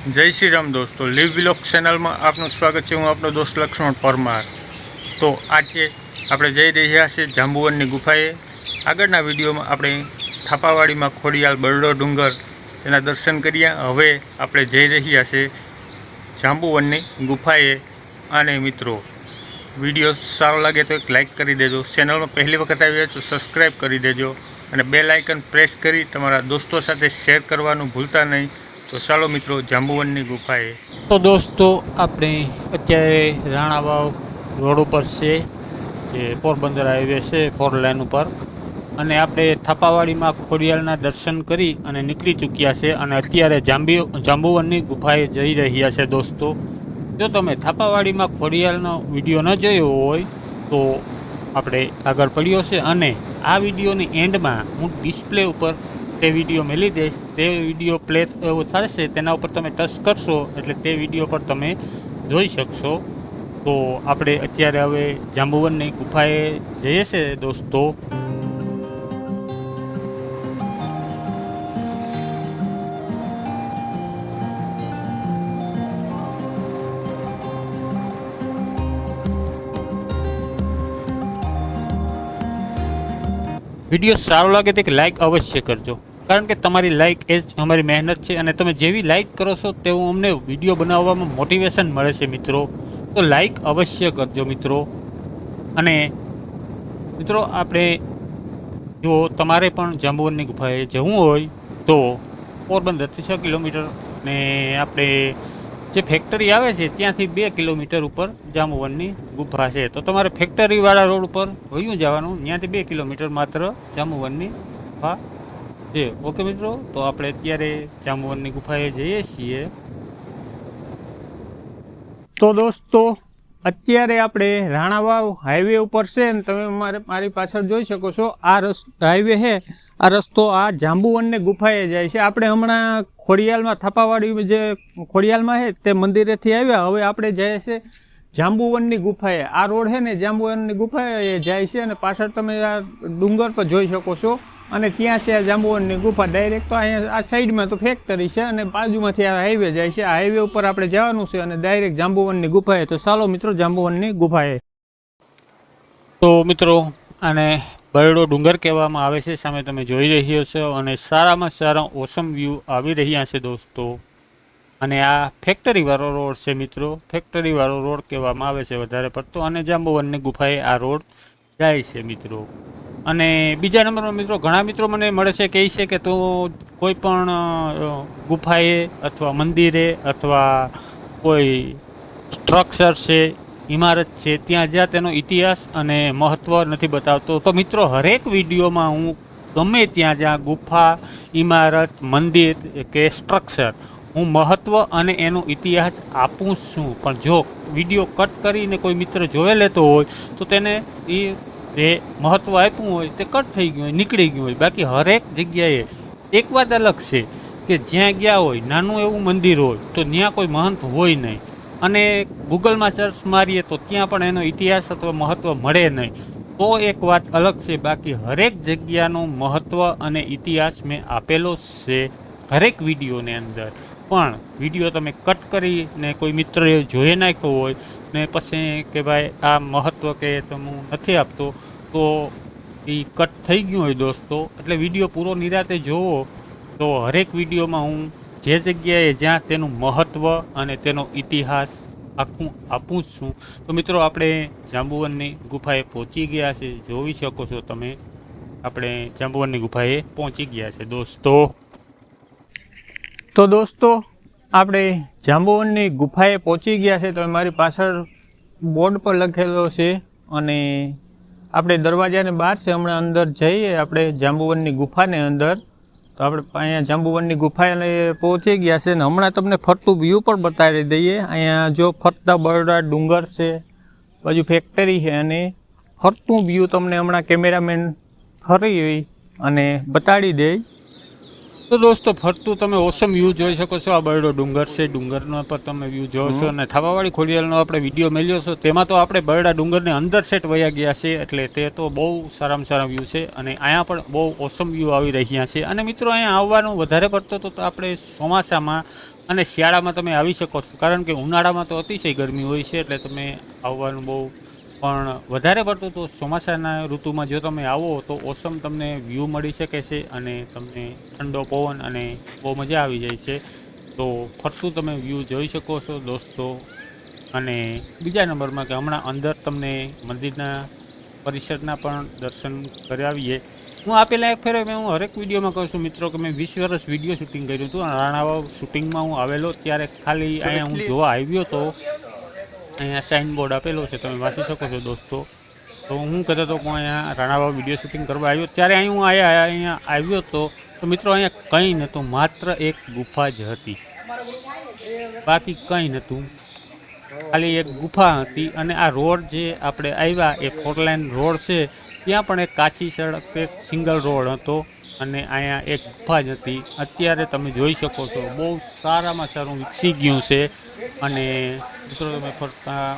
जय श्री राम दोस्तों, live vlog channel में आपનું સ્વાગત છે। હું આપણો દોસ્ત લક્ષ્મણ પરમાર। તો આજે આપણે જઈ રહ્યા છીએ જાંબુવનની ગુફાએ। આગળના વિડીયોમાં આપણે થાપાવાડીમાં ખોડિયાલ બરડો ડુંગર તેના દર્શન કર્યા। હવે આપણે જઈ રહ્યા છીએ જાંબુવનની ગુફાએ। અને મિત્રો, વિડીયો સારો લાગે તો એક લાઇક કરી દેજો। ચેનલમાં પહેલી વખત આવ્યા તો સબસ્ક્રાઈબ કરી દેજો અને બેલ આઇકન પ્રેસ કરી તમારા દોસ્તો સાથે શેર કરવાનું ભૂલતા નહીં। तो चलो मित्रों, जांबुवननी गुफाए। तो दोस्तों, अपने अत्यारे राणावाव रोड पर से जे पोरबंदर हाईवे से 4 लाइन पर अने आपणे थापावाड़ी में खोडियालना दर्शन करी अने निकली चूक्या छे अने अत्यारे जांबुवननी गुफाए जई रह्या छे। दोस्तों, जो तमे थापावाड़ी में खोडियालनो विडियो न जोयो होय तो आपणे आगळ पड्यो छे अने आ विडियोनी एंड में हूँ डिस्प्ले पर ते विडियो मेली दईश। ते विडियो प्ले थशे तेना उपर तमे टच करशो एटले ते विडियो पर तमे जोई शकशो। तो आपणे अत्यारे हवे जांबुवननी गुफाए जईए छे। दोस्तों, विडियो सारो लगे तो लाइक अवश्य करजो, कारण के तमारी लाइक ए अमारी मेहनत है। अने तमे जेवी लाइक करो छो तेवुं अमने विडियो बनाववामां मोटिवेशन मळे छे मित्रों। तो लाइक अवश्य करजो मित्रों। अने मित्रों, आपणे जो तमारे पण जांबुवननी गुफाए जवुं होय तो पोरबंदर 6 किलोमीटर ने आपणे जे फैक्टरी आवे छे त्यांथी 2 किलोमीटर पर जांबुवननी गुफा है। तो तमारे फैक्टरी वाला रोड पर वયું जवानुं, ત્યાંથી 2 किलोमीटर मात्र जांबुवननी गुफा है। ओके मित्रों, तो આપણે અત્યારે જાંબુવનની ગુફાએ જઈએ છીએ। તો દોસ્તો, અત્યારે આપણે રાણાવાવ હાઈવે ઉપર છે ને તમે મારી પાછળ જોઈ શકો છો। આ હાઈવે છે, આ રસ્તો આ જાંબુવનની ગુફાએ જાય છે। આપણે હમણાં ખોડિયાલમાં થાપાવાડી જે ખોડિયાલમાં છે તે મંદિરેથી આવ્યા, હવે આપણે જઈએ છીએ જાંબુવનની ગુફાએ। આ રોડ છે ને જાંબુવનની ગુફાએ જાય છે અને પાછળ તમે આ ડુંગર પર જોઈ શકો છો અને ત્યાં છે આ જાંબુવનની ગુફા। ડાયરેક્ટ તો અહીંયા આ સાઈડમાં તો ફેક્ટરી છે અને બાજુમાંથી આ હાઈવે જાય છે। આ હાઈવે ઉપર આપણે જવાનું છે અને ડાયરેક્ટ જાંબુવનની ગુફાએ। તો ચાલો મિત્રો, જાંબુવનની ગુફાએ। તો મિત્રો, આને બરડો ડુંગર કહેવામાં આવે છે। સામે તમે જોઈ રહ્યો છો અને સારામાં સારા ઓસમ વ્યૂ આવી રહ્યા છે દોસ્તો। અને આ ફેક્ટરીવાળો રોડ છે મિત્રો, ફેક્ટરીવાળો રોડ કહેવામાં આવે છે વધારે પડતો। અને જાંબુવનની ગુફાએ આ રોડ જાય છે મિત્રો। અને બીજા નંબરમાં મિત્રો, ઘણા મિત્રો મને મળે છે, કહે છે કે તો કોઈ પણ ગુફાએ અથવા મંદિરે અથવા કોઈ સ્ટ્રક્ચર છે, ઇમારત છે, ત્યાં જ્યાં તેનો ઇતિહાસ અને મહત્ત્વ નથી બતાવતો। તો મિત્રો, હરેક વિડીયોમાં હું ગમે ત્યાં જ્યાં ગુફા, ઇમારત, મંદિર કે સ્ટ્રક્ચર હું મહત્ત્વ અને એનો ઇતિહાસ આપું છું। પણ જો વિડીયો કટ કરીને કોઈ મિત્ર જોઈ લેતો હોય તો તેને એ મહત્ત્વ આપ્યું હોય તે કટ થઈ ગયું હોય, નીકળી ગયું હોય। બાકી હરેક જગ્યાએ એક વાત અલગ છે કે જ્યાં ગયા હોય નાનું એવું મંદિર હોય તો ત્યાં કોઈ મહંત હોય નહીં, અને ગૂગલમાં સર્ચ મારીએ તો ત્યાં પણ એનો ઇતિહાસ અથવા મહત્ત્વ મળે નહીં। તો એક વાત અલગ છે। બાકી હરેક જગ્યાનું મહત્ત્વ અને ઇતિહાસ મેં આપેલો છે હરેક વિડીયોની અંદર। પણ વિડીયો તમે કટ કરીને કોઈ મિત્રએ જોઈ નાખ્યો હોય ને પછી કે ભાઈ આ મહત્ત્વ કે તો હું નથી આપતો, તો એ કટ થઈ ગયું હોય દોસ્તો। એટલે વિડીયો પૂરો નિરાતે જોવો તો હરેક વિડીયોમાં હું જે જગ્યાએ જ્યાં તેનું મહત્ત્વ અને તેનો ઇતિહાસ આખું આપું જ છું। તો મિત્રો, આપણે જાંબુવનની ગુફાએ પહોંચી ગયા છે, જોઈ શકો છો તમે। આપણે જાંબુવનની ગુફાએ પહોંચી ગયા છે દોસ્તો। તો દોસ્તો, આપણે જાંબુવનની ગુફાએ પહોંચી ગયા છે। તો મારી પાછળ બોર્ડ પર લખેલો છે અને આપણે દરવાજાની બહાર છે। હમણાં અંદર જઈએ આપણે જાંબુવનની ગુફાને અંદર। તો આપણે અહીંયા જાંબુવનની ગુફાએ પહોંચી ગયા છે ને હમણાં તમને ફરતું વ્યૂ પણ બતાવી દઈએ। અહીંયા જો ફરતા બરડા ડુંગર છે, બાજુ ફેક્ટરી છે અને ફરતું વ્યૂ તમને હમણાં કેમેરામેન ફરી અને બતાડી દે। તો તો દોસ્તો ફરતું તમે ઓસમ વ્યૂ જોઈ શકો છો. આ બરડો ડુંગર છે, ડુંગરનો પર તમે વ્યૂ જોવો છો. અને થાપાવાળી ખોડિયારનો આપણે વિડીયો મેલ્યો છો તેમાં તો આપણે બરડા ડુંગરની અંદર સેટ વયા ગયા છે, એટલે તે તો બહુ સારામાં સારા વ્યૂ છે. અને અહીંયા પણ બહુ ઓસમ વ્યૂ આવી રહ્યા છે. અને મિત્રો અહીંયા આવવાનું વધારે પડતો તો આપણે ચોમાસામાં અને શિયાળામાં તમે આવી શકો છો, કારણ કે ઉનાળામાં તો અતિશય ગરમી હોય છે, એટલે તમે આવવાનું બહુ, પણ વધારે પડતું તો ચોમાસાના ઋતુમાં જો તમે આવો તો ઓસમ તમને વ્યૂ મળી શકે છે અને તમને ઠંડો પવન અને બહુ મજા આવી જાય છે. તો ફરતું તમે વ્યૂ જોઈ શકો છો દોસ્તો. અને બીજા નંબરમાં કે હમણાં અંદર તમને મંદિરના પરિસરના પણ દર્શન કરાવીએ. હું આ પહેલાં એક ફેરો હું હરેક વિડીયોમાં કહું છું મિત્રો કે મેં 20 વર્ષ વિડીયો શૂટિંગ કર્યું હતું. રાણાવાવ શૂટિંગમાં હું આવેલો ત્યારે ખાલી અહીંયા હું જોવા આવ્યો હતો. અહીંયા સાઇન બોર્ડ આપેલો છે, તમે વાંચી શકો છો દોસ્તો. તો હું કહેતો હતો કે હું અહીંયા રાણાવાવ વિડીયો શૂટિંગ કરવા આવ્યો, ત્યારે અહીં હું અહીંયા આવ્યો હતો તો મિત્રો અહીંયા કંઈ નહોતું, માત્ર એક ગુફા જ હતી, બાકી કંઈ નહોતું, ખાલી એક ગુફા હતી. અને આ રોડ જે આપણે આવ્યા એ 4 લાઇન રોડ છે, ત્યાં પણ એક કાચી સડક, એક સિંગલ રોડ હતો અને અહીંયા એક ગુફા જ હતી. અત્યારે તમે જોઈ શકો છો બહુ સારામાં સારું વિકસી ગયું છે. અને મિત્રો તમે ફરતા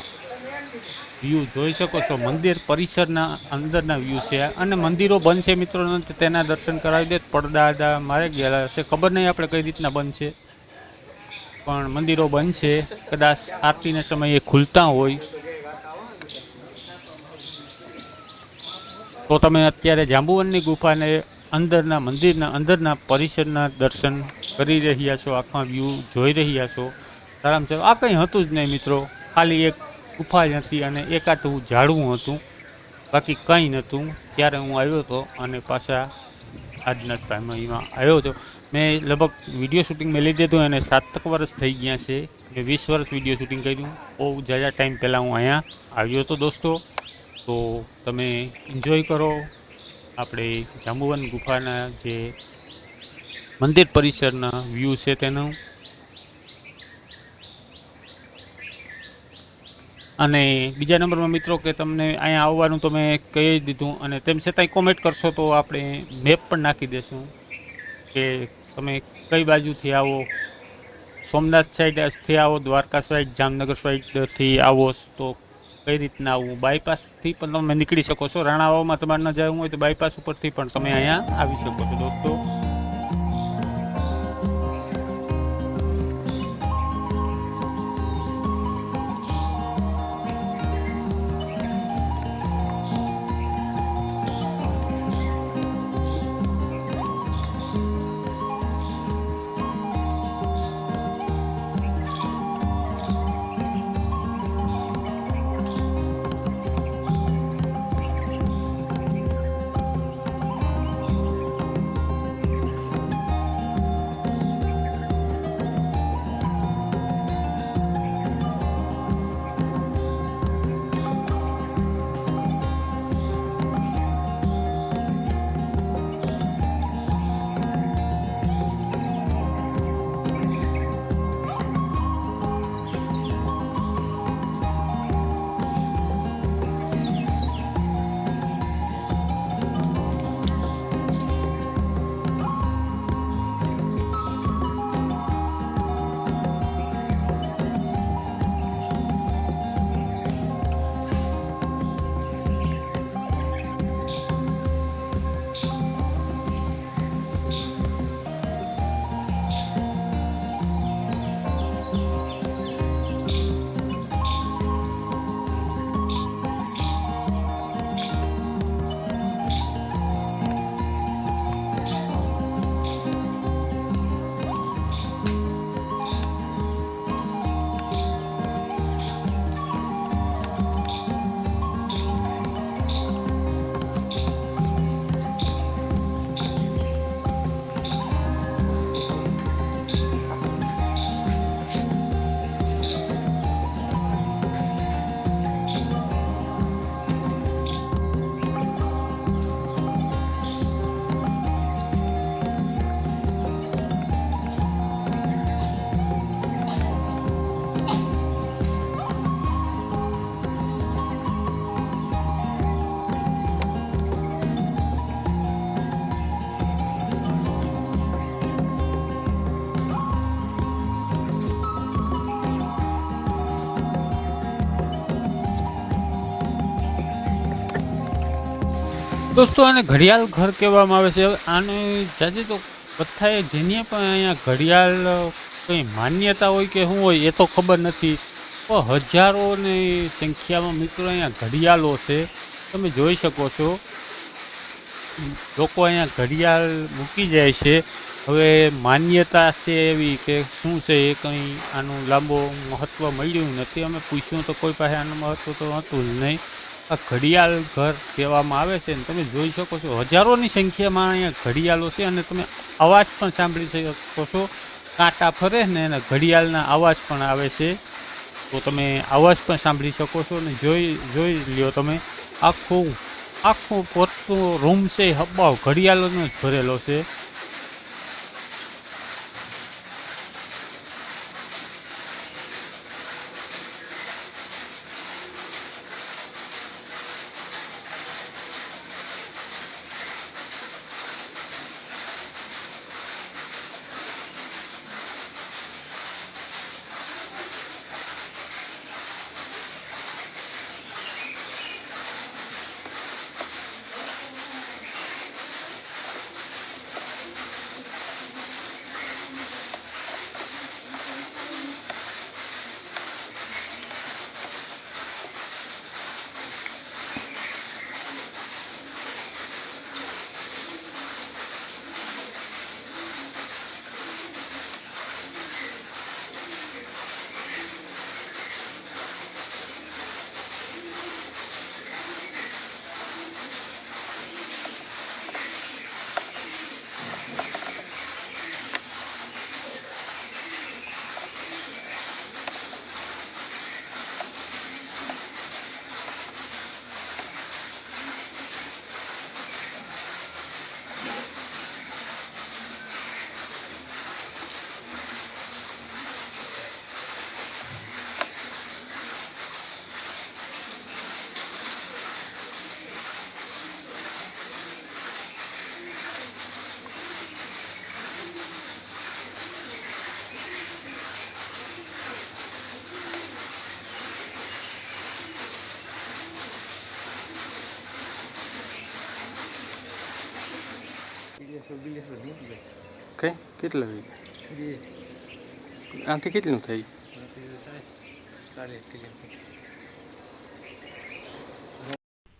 વ્યૂ જોઈ શકો છો, મંદિર પરિસરના અંદરના વ્યૂ છે. અને મંદિરો બંધ છે મિત્રો, તેના દર્શન કરાવી દે. પડદા મારે ગયેલા હશે, ખબર નહીં આપણે કઈ રીતના બંધ છે, પણ મંદિરો બંધ છે. કદાચ આરતીના સમયે ખુલતા હોય. તો તમે અત્યારે જાંબુવનની ગુફાને અંદરના મંદિરના અંદરના પરિસરના દર્શન કરી રહ્યા છો, આખા વ્યૂ જોઈ રહ્યા છો. આરામ છે. આ કંઈ હતું જ નહીં મિત્રો, ખાલી એક ગુફા જ હતી અને એકાદું ઝાડવું હતું, બાકી કંઈ નહોતું. ત્યારે હું આવ્યો હતો અને પાછા આજના ટાઈમમાં આવ્યો હતો. મેં લગભગ વિડીયો શૂટિંગ મેં લઈ દીધું અને 7 વર્ષ થઈ ગયા છે. મેં 20 વર્ષ વિડીયો શૂટિંગ કર્યું. બહુ ઝાઝા ટાઈમ પહેલાં હું અહીંયા આવ્યો હતો દોસ્તો. તો તમે એન્જોય કરો આપણે જાંબુવન ગુફાના જે મંદિર પરિસરના વ્યૂ છે તેનું. અને બીજા નંબરમાં મિત્રો કે તમને અહીંયા આવવાનું તો મેં કહી દીધું, અને તેમ છતાંય કોમેન્ટ કરશો તો આપણે મેપ પણ નાખી દઈશું કે તમે કઈ બાજુથી આવો. સોમનાથ સાઈડથી આવો, દ્વારકા સાઈડ, જામનગર સાઈડથી આવો તો કઈ રીતના આવવું. બાયપાસથી પણ તમે નીકળી શકો છો. રાણાવાવમાં તમારે ન જવું હોય તો બાયપાસ ઉપરથી પણ તમે અહીંયા આવી શકો છો દોસ્તો. દોસ્તો આને ઘડિયાળ ઘર કહેવામાં આવે છે. હવે આને જાજે તો બધાએ જેની પણ અહીંયા ઘડિયાળ કંઈ માન્યતા હોય કે શું હોય એ તો ખબર નથી, પણ હજારોની સંખ્યામાં મિત્રો અહીંયા ઘડિયાળો છે. તમે જોઈ શકો છો લોકો અહીંયા ઘડિયાળ મૂકી જાય છે. હવે માન્યતા છે એવી કે શું છે એ કંઈ આનું લાંબો મહત્ત્વ મળ્યું નથી. અમે પૂછ્યું તો કોઈ પાસે આનું મહત્ત્વ તો હતું જ નહીં. આ ઘડિયાળ ઘર કહેવામાં આવે છે ને તમે જોઈ શકો છો હજારોની સંખ્યામાં અહીંયા ઘડિયાળો છે અને તમે અવાજ પણ સાંભળી શકો છો. કાંટા ફરે ને એના ઘડિયાળના અવાજ પણ આવે છે, તો તમે અવાજ પણ સાંભળી શકો છો. અને જોઈ લ્યો તમે આખું પોતું રૂમ છે હબ્બાવ ઘડિયાળોનો જ ભરેલો છે. કઈ કેટલા આથી કેટલું થઈ?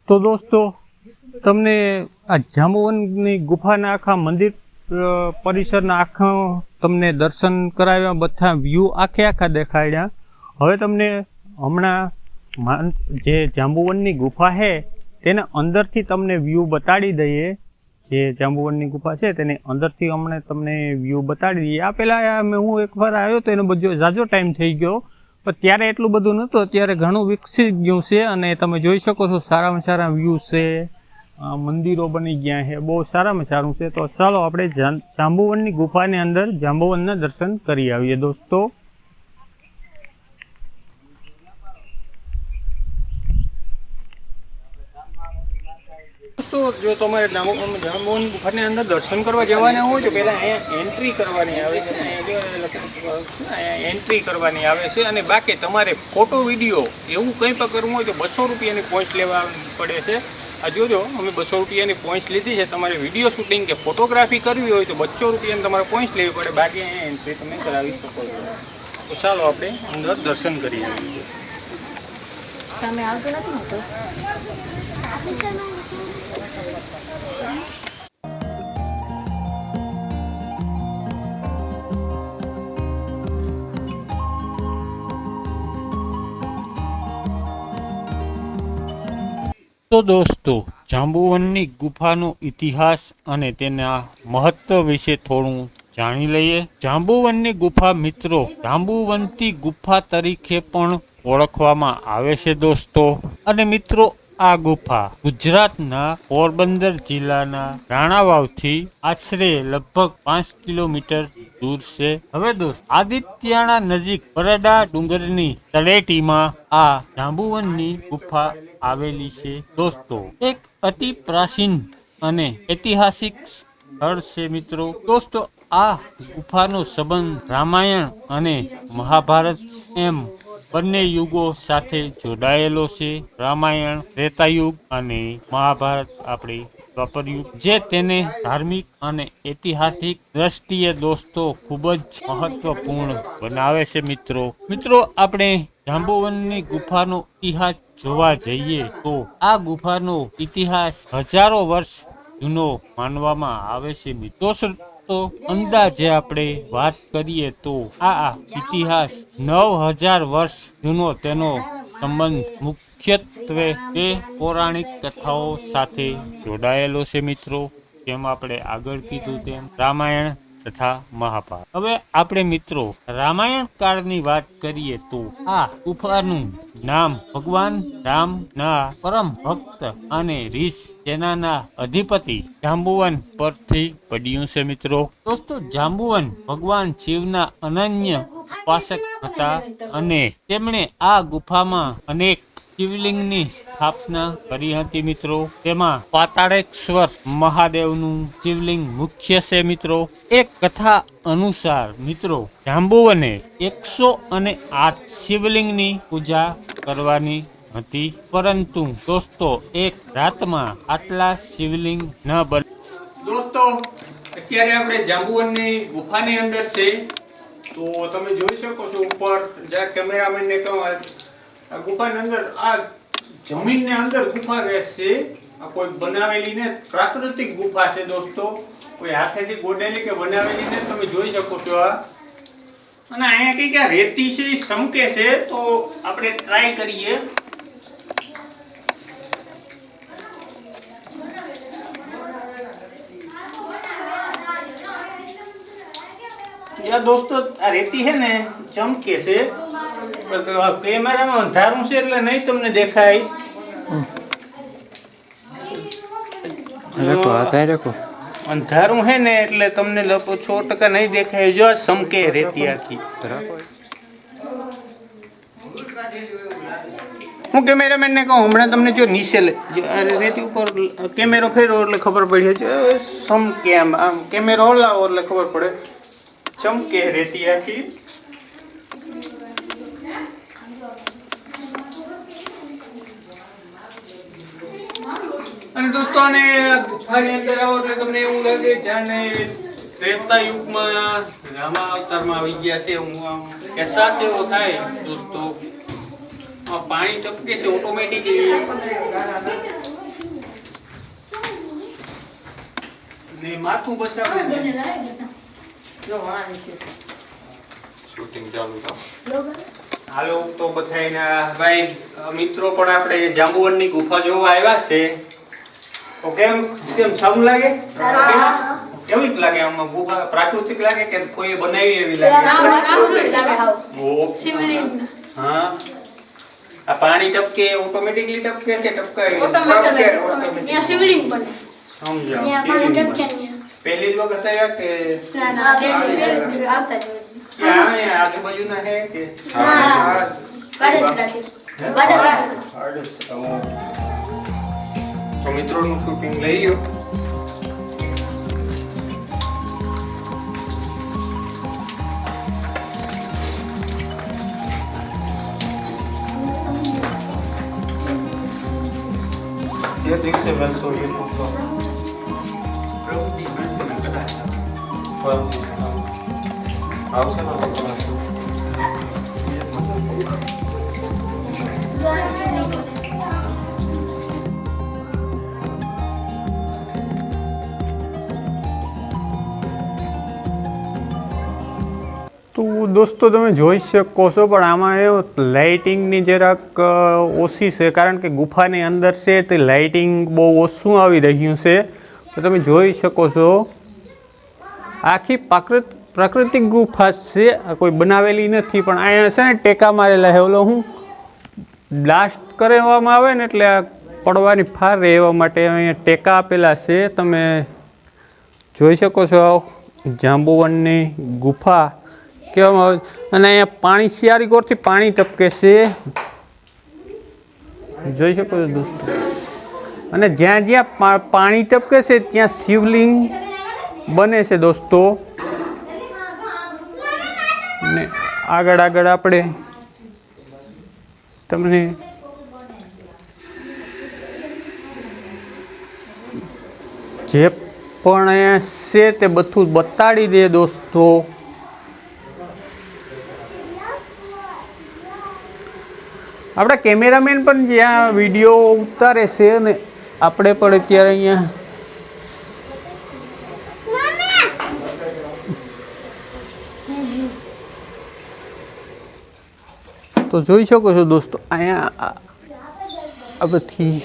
તો દોસ્તો તમને આ જાંબુવનની ગુફાના આખા મંદિર પરિસરના આખા તમને દર્શન કરાવ્યા, બધા વ્યૂ આખા દેખાડ્યા. હવે તમને હમણાં જે જાંબુવનની ગુફા છે તેના અંદરથી તમને વ્યૂ બતાડી દઈએ. જે જાંબુવનની ગુફા છે તેની અંદરથી હમણાં તમને વ્યૂ બતાડી દઈએ. આ પહેલાં હું એકવાર આવ્યો તો એનો બધો ઝાઝો ટાઈમ થઈ ગયો, પણ ત્યારે એટલું બધું નહોતું. અત્યારે ઘણું વિકસી ગયું છે અને તમે જોઈ શકો છો સારામાં સારા વ્યૂ છે, મંદિરો બની ગયા છે, બહુ સારામાં સારું છે. તો ચાલો આપણે જાંબુવનની ગુફાની અંદર જાંબુવનના દર્શન કરી આવીએ દોસ્તો. દોસ્તો જો તમારે જાંબુવન ગુફાની અંદર દર્શન કરવા જવાના હોય તો પહેલાં અહીંયા એન્ટ્રી કરવાની આવે છે. અહીંયા એન્ટ્રી કરવાની આવે છે અને બાકી તમારે ફોટો વિડીયો એવું કંઈ પણ કરવું હોય તો 200 રૂપિયાની પોઈન્ટ લેવા પડે છે. આ જોજો અમે 200 રૂપિયાની પોઈન્ટ લીધી છે. તમારે વિડીયો શૂટિંગ કે ફોટોગ્રાફી કરવી હોય તો 200 રૂપિયાની તમારે પોઈન્ટ લેવી પડે, બાકી અહીંયા એન્ટ્રી તમે કરાવી શકો છો. તો ચાલો આપણે અંદર દર્શન કરીએ. તમે આવતો નથી હોતો. તો દોસ્તો જાંબુવનની ગુફાનો ઇતિહાસ અને તેના મહત્વ વિશે થોડું જાણી લઈએ. જાંબુવનની ગુફા મિત્રો જાંબુવંતી ગુફા તરીકે પણ ઓળખવામાં આવે છે દોસ્તો. અને મિત્રો આ ગુફા ગુજરાતના પોરબંદર જિલ્લાના રાણાવાવથી આશરે લગભગ 5 કિલોમીટર દૂર છે. હવે દોસ્ત આદિત્યાણા નજીક બરડા ડુંગરની તળેટીમાં આ જાંબુવનની ગુફા આવેલી છે દોસ્તો. એક અતિ પ્રાચીન અને ઐતિહાસિક સ્થળ છે મિત્રો. દોસ્તો આ ગુફાનો સંબંધ રામાયણ અને મહાભારત એમ બંને યુગો સાથે જોડાયેલો છે. રામાયણ ત્રેતાયુગ અને મહાભારત આપણી વાપર્યું, જે તેને ધાર્મિક અને ઐતિહાસિક દ્રષ્ટિએ દોસ્તો ખૂબ જ મહત્વપૂર્ણ બનાવે છે. મિત્રો આપણે જાંબુવનની ગુફાનો ઇતિહાસ જોવા જઈએ તો આ ગુફાનો ઇતિહાસ હજારો વર્ષ જૂનો માનવામાં આવે છે. તો અંદાજે આપણે વાત કરીએ તો આ ઇતિહાસ 9000 વર્ષ જૂનો તેનો સંબંધ મુખ્યત્વે બે પૌરાણિક કથાઓ સાથે જોડાયેલો છે. મિત્રો, જેમ આપણે આગળ કીધું તેમ રામાયણ તથા મહાભારત. હવે આપણે મિત્રો રામાયણ કાળની વાત કરીએ તો આ ગુફાનું નામ ભગવાન રામના પરમ ભક્ત અને રીસ સેનાના અધિપતિ જાંબુવન પરથી પડ્યું છે. મિત્રો દોસ્તો, જાંબુવન ભગવાન શિવના અનન્ય ઉપાસક હતા અને તેમણે આ ગુફામાં અનેક શિવલિંગની સ્થાપના કરી હતી. મિત્રો, તેમાં પાતાળેશ્વર મહાદેવનું શિવલિંગ મુખ્ય છે. મિત્રો, એક કથા અનુસાર મિત્રો જાંબુવને 108 શિવલિંગની પૂજા કરવાની હતી, પરંતુ દોસ્તો એક રાતમાં આટલા શિવલિંગ ન બને. દોસ્તો, અત્યારે આપણે જાંબુવનની ગુફાની અંદર છે, તો તમે જોઈ શકો છો ઉપર જ્યાં કેમેરામેનને કહું આ ગુફાની અંદર આ જમીનની અંદર ગુફા છે. આ કોઈ બનાવેલી ને પ્રાકૃતિક ગુફા છે. દોસ્તો, કોઈ હાથેથી ગોડેલી કે બનાવેલી ને તમે જોઈ શકો છો આ. અને અહીંયા કઈ ક્યાં રેતી છે એ ચમકે છે, તો આપણે ટ્રાય કરીએ. યા દોસ્તો, આ રેતી છે ને ચમકે છે, કેમેરામાં અંધારું છે એટલે નહીં તમને દેખાય. અંધારું છે ને એટલે તમને 100% નહીં દેખાય. જો ચમકે રેતી આખી. હું કેમેરામેન ને કહું હમણાં તમને જો નીચે રેતી ઉપર કેમેરો ફેરવો એટલે ખબર પડી છે. ચમકે આમ કેમેરો હલાવો એટલે ખબર પડે ચમકે રેતી આખી. અને દોસ્તો આને ગુફાની અંદર આવો એટલે તમને એવું લાગે જાણે ત્રેતા યુગમાં રામા અવતારમાં આવી ગયા છે. હું આમ અહેસાસ એવો થાય. દોસ્તો, પાણી ટપકે છે ઓટોમેટિકલી. ને માથું બચાવે શૂટિંગ ચાલુ છે. હાલો, તો બધાયના ભાઈ મિત્રો પણ આપણે જાંબુવનની ગુફા જોવા આવ્યા છે. તો કેમ સારું લાગે? કેવી લાગે? આમાં ગુફા પ્રાકૃતિક લાગે કે કોઈ બનાવી એવી લાગે? હા, આ પાણી ટપકે ઓટોમેટિકલી ટપકે કે ટપકાય? ઓટોમેટિક શિવલિંગ બને. સમજાવ. પહેલી જ વખત આવ્યા કે આજુબાજુ ના હે કે? તો મિત્રોનું શૂટિંગ લઈ લ્યો. ये देख से वेल सो ये तो આવશે તો દોસ્તો તમે જોઈ શકો છો, પણ આમાં એવું લાઇટિંગની જરાક ઓછી છે, કારણ કે ગુફાની અંદર છે તે લાઇટિંગ બહુ ઓછું આવી રહ્યું છે. તો તમે જોઈ શકો છો આખી પ્રાકૃતિક ગુફા છે, કોઈ બનાવેલી નથી. પણ અહીંયા છે ને ટેકા મારેલા છે. ઓલો હું બ્લાસ્ટ કરવામાં આવે ને એટલે પડવાની ફાર રહે એવા માટે અહીંયા ટેકા આપેલા છે. તમે જોઈ શકો છો જાંબુવનની ગુફા કહેવામાં આવે. અને અહીંયા પાણી શિયાળી કોરથી પાણી ટપકે છે, જોઈ શકો છો દોસ્તો. અને જ્યાં જ્યાં પાણી ટપકે છે ત્યાં શિવલિંગ બને છે દોસ્તો. ને આગળ આપણે તમને જે પણ અહીંયા છે તે બધું બતાડી દે દોસ્તો. આપણા કેમેરામેન પણ જ્યાં વિડીયો ઉતારે છે ને આપણે પણ અત્યારે અહીંયા તો જોઈ શકો છો દોસ્તો. અહીંયા આ બધી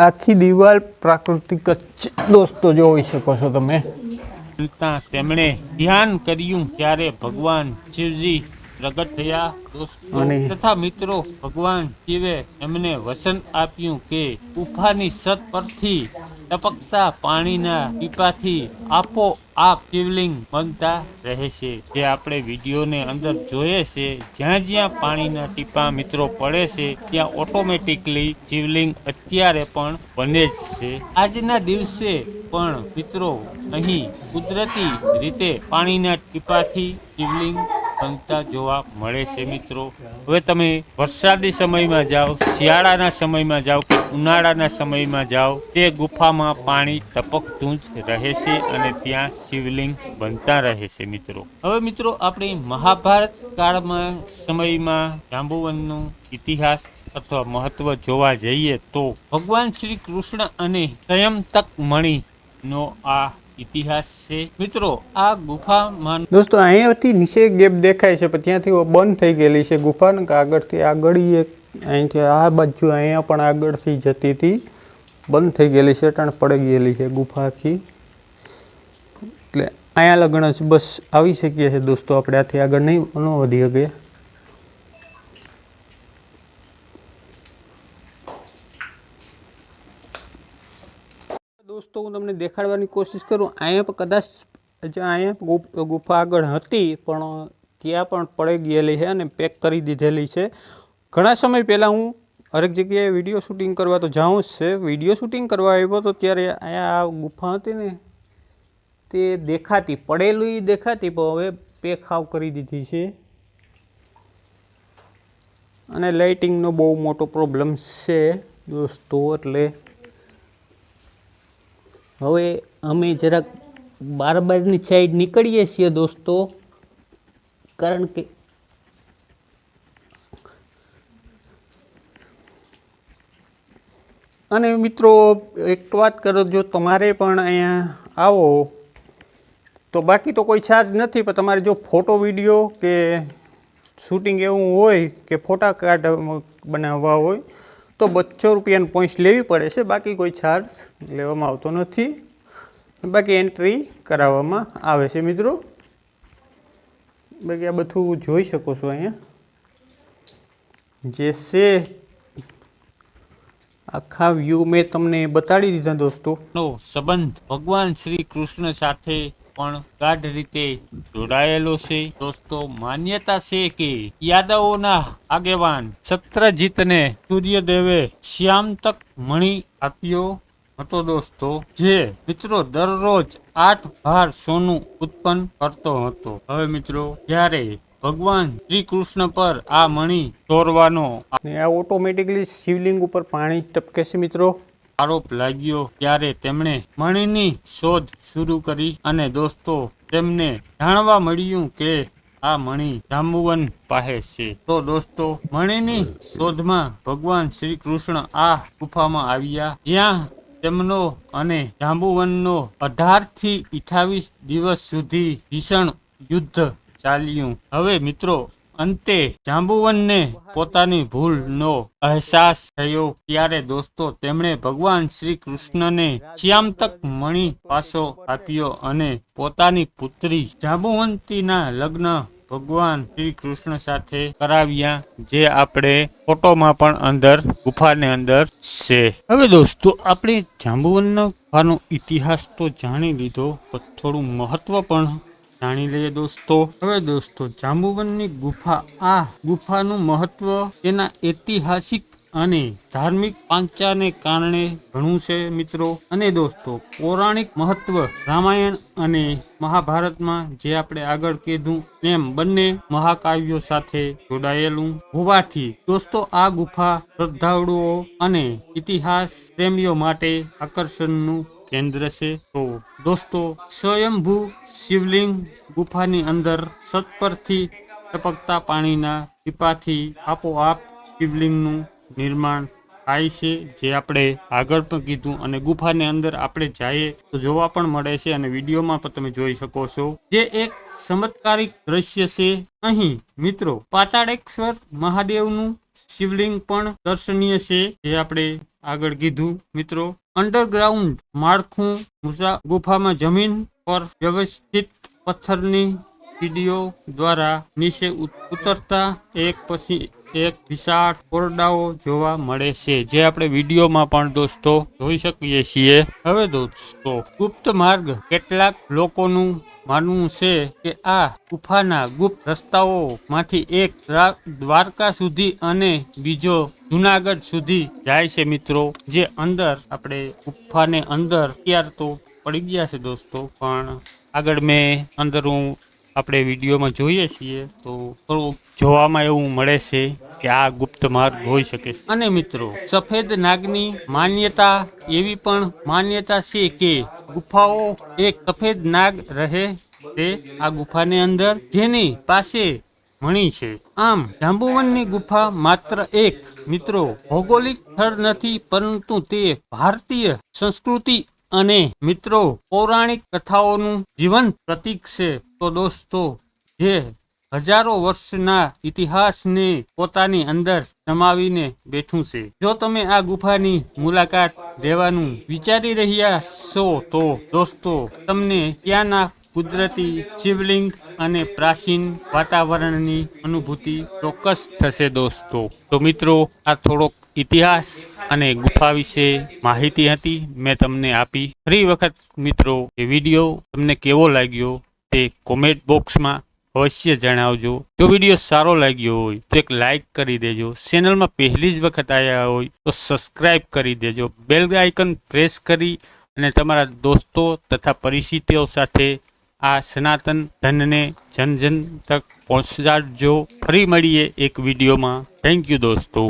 આખી દિવાલ પ્રાકૃતિક જ છે દોસ્તો, જોઈ શકો છો તમે. તેમણે ધ્યાન કર્યું ત્યારે ભગવાન શિવજી પ્રગટ થયા દોસ્તો. અને તથા મિત્રો ભગવાન શિવે એમને વચન આપ્યું કે ગુફાની છત પરથી ટપકતા પાણીના ટીપાથી આપોઆપ શિવલિંગ બનતા રહે છે. જે આપણે વિડીયોને અંદર જોઈએ છે, જ્યાં જ્યાં પાણીના ટીપા મિત્રો પડે છે ત્યાં ઓટોમેટિકલી શિવલિંગ અત્યારે પણ બને જ છે. આજના દિવસે પણ મિત્રો અહીં કુદરતી રીતે પાણીના ટીપાથી શિવલિંગ બનતા જોવા મળે છે મિત્રો. હવે તમે વરસાદી સમયમાં જાઓ, શિયાળાના સમયમાં જાઓ કે ઉનાળાના સમયમાં જાઓ, તે ગુફામાં પાણી ટપકતું જ રહે છે અને ત્યાં શિવલિંગ બનતા રહે છે મિત્રો. હવે મિત્રો આપણે મહાભારત કાળમાં સમયમાં જાંબુવનનો ઇતિહાસ અથવા મહત્વ જોવા જઈએ તો ભગવાન શ્રી કૃષ્ણ અને સંયમતક મણિનો આ ઇતિહાસ છે મિત્રો. આ ગુફામાં દોસ્તો અહીંયાથી નીચે ગેપ દેખાય છે, પણ ત્યાંથી બંધ થઈ ગયેલી છે ગુફા. ને આગળથી આગળ અહીંથી આ બાજુ અહીંયા પણ આગળથી જતી હતી, બંધ થઈ ગયેલી છે, ટાણ પડી ગયેલી છે ગુફા આખી. એટલે અહીંયા લગ્ન જ બસ આવી શકીએ છીએ દોસ્તો. આપણે આથી આગળ નહીં ન વધી શકીએ. દોસ્તો હું તમને દેખાડવાની કોશિશ કરું. અહીંયા પણ કદાચ અહીંયા ગુફા આગળ હતી પણ ત્યાં પણ પડી ગયેલી છે અને પેક કરી દીધેલી છે. ઘણા સમય પહેલાં હું હરેક જગ્યાએ વિડીયો શૂટિંગ કરવા તો જાઉં જ છે. વિડીયો શૂટિંગ કરવા આવ્યો તો ત્યારે અહીંયા આ ગુફા હતી ને તે દેખાતી, પડેલી દેખાતી, પણ હવે પેક હાવ કરી દીધી છે. અને લાઇટિંગનો બહુ મોટો પ્રોબ્લેમ છે દોસ્તો. એટલે હવે અમે જરાક બારની સાઈડ નીકળીએ છીએ દોસ્તો, કારણ કે અને મિત્રો એક વાત કરો, જો તમારે પણ અહીંયા આવો તો બાકી તો કોઈ ચાર્જ નથી, પણ તમારે જો ફોટો વિડીયો કે શૂટિંગ એવું હોય કે ફોટા કાર્ડ બનાવવા હોય તો 200 રૂપિયાની પોઈન્ટ લેવી પડે છે. બાકી કોઈ ચાર્જ લેવામાં આવતો નથી, બાકી એન્ટ્રી કરાવવામાં આવે છે મિત્રો. બાકી આ બધું જોઈ શકો છો અહીંયા જે છે આખા વ્યૂ મેં તમને બતાડી દીધા દોસ્તો. નો સંબંધ ભગવાન શ્રી કૃષ્ણ સાથે પણ ગાઢ રીતે જોડાયેલો છે દોસ્તો. માન્યતા છે કે યાદવોના આગેવાન સત્રજીતને સૂર્યદેવે શ્યામતક મણિ આપ્યો હતો દોસ્તો, જે મિત્રો દરરોજ 8 ભાર સોનું ઉત્પન્ન કરતો હતો. હવે મિત્રો જ્યારે ભગવાન શ્રી કૃષ્ણ પર આ મણિ ચોરવાનો આ ઓટોમેટિકલી શિવલિંગ ઉપર પાણી ટપકે છે મિત્રો. આરોપ લાગ્યો ત્યારે તેમણે મણિની શોધ શરૂ કરી અને દોસ્તો તેમને જાણવા મળ્યું કે આ મણિ જાંબુવન પાસે છે. તો દોસ્તો મણિની શોધમાં ભગવાન શ્રી કૃષ્ણ આ ગુફામાં આવ્યા, જ્યાં તેમનો અને જાંબુવનનો 18 થી 28 દિવસ સુધી ભીષણ યુદ્ધ ચાલ્યું. હવે મિત્રો અંતે જાંબુવનને પોતાની ભૂલનો અહેસાસ થયો ત્યારે દોસ્તો તેમણે ભગવાન શ્રી કૃષ્ણને શ્યામતક મણિ પાસો આપ્યો અને પોતાની પુત્રી જાંબુવંતીના લગ્ન ભગવાન શ્રી કૃષ્ણ સાથે કરાવ્યા, જે આપણે ફોટોમાં પણ અંદર ગુફાને અંદર છે. હવે દોસ્તો આપણે જાંબુવનના ગુફાનો ઇતિહાસ તો જાણી લીધો, પણ થોડું મહત્વ પણ જાણી લઈએ દોસ્તો. હવે દોસ્તો જાંબુવનની ગુફા, આ ગુફાનું મહત્વ તેના ઐતિહાસિક અને ધાર્મિક પાંચાને કારણે ઘણું છે મિત્રો. અને દોસ્તો પૌરાણિક મહત્વ રામાયણ અને મહાભારતમાં જે આપણે આગળ કીધું એમ બંને મહાકાવ્યો સાથે જોડાયેલું હોવાથી દોસ્તો આ ગુફા શ્રદ્ધાળુઓ અને ઇતિહાસ પ્રેમીઓ માટે આકર્ષણનું કેન્દ્ર છે. તો દોસ્તો સ્વયંભૂ શિવલિંગ ગુફાની અંદર સત પરથી ટપકતા પાણીના ટીપાથી આપોઆપ શિવલિંગનું નિર્માણ થાય છે, જે આપણે આગળ પણ કીધું. અને ગુફાની અંદર આપણે જઈએ તો જોવા પણ મળે છે અને વિડીયોમાં પણ તમે જોઈ શકો છો, જે એક ચમત્કારિક દ્રશ્ય છે. અહીં મિત્રો પાતાળેશ્વર મહાદેવનું શિવલિંગ પણ દર્શનીય છે, જે આપણે આગળ કીધું મિત્રો. અંડરગ્રાઉન્ડ માળખું ગુફામાં જમીન પર વ્યવસ્થિત પથ્થરની સીડીઓ દ્વારા નીચે ઉતરતા એક પછી એક વિશાળ ઓરડાઓ જોવા મળે છે, જે આપણે વિડીયોમાં પણ દોસ્તો જોઈ શકીએ છીએ. હવે દોસ્તો ગુપ્ત માર્ગ. કેટલાક લોકોનું માનવું છે કે આ ગુફાના ગુપ્ત રસ્તાઓમાંથી એક દ્વારકા સુધી અને બીજો જુનાગઢ સુધી જાય છે મિત્રો. જે અંદર આપણે ગુફાને અંદર અત્યાર તો પડી ગયા છે દોસ્તો, પણ આગળ મેં અંદર આપણે વિડીયોમાં જોઈએ છીએ તો થોડું જોવામાં એવું મળે છે કે આ ગુપ્ત માર્ગ હોઈ શકે છે. અને મિત્રો સફેદ નાગની માન્યતા, એવી પણ માન્યતા છે કે ગુફાઓ એક સફેદ નાગ રહે છે આ ગુફાની અંદર, જેની પાસે મણી છે. આમ જાંબુવનની ગુફા માત્ર એક મિત્રો ભૌગોલિક સ્થળ નથી, પરંતુ તે ભારતીય સંસ્કૃતિ અને મિત્રો પૌરાણિક કથાઓનું જીવંત પ્રતીક છે. તો દોસ્તો જે હજારો વર્ષના ઇતિહાસને પોતાની અંદર સમાવીને બેઠું છે. જો તમે આ ગુફાની મુલાકાત લેવાનું વિચારી રહ્યા છો તો દોસ્તો તમને ત્યાંના કુદરતી શિવલિંગ અને પ્રાચીન વાતાવરણની અનુભૂતિ ચોક્કસ થશે દોસ્તો. તો મિત્રો આ થોડોક ઇતિહાસ અને ગુફા વિશે માહિતી હતી, મેં તમને આપી. ફરી વખત મિત્રો એ વિડીયો તમને કેવો લાગ્યો તે કોમેન્ટ બોક્સમાં અવશ્ય જણાવજો. જો વિડીયો સારો લાગ્યો હોય તો એક લાઇક કરી દેજો. ચેનલમાં પહેલી જ વખત આવ્યા હોય તો સબસ્ક્રાઇબ કરી દેજો. બેલ આઇકન પ્રેસ કરી અને તમારા દોસ્તો તથા પરિચિતો સાથે આ સનાતન ધનને જન જન તક પહોંચાડજો. ફરી મળીએ એક વિડીયોમાં. થેન્ક યુ દોસ્તો.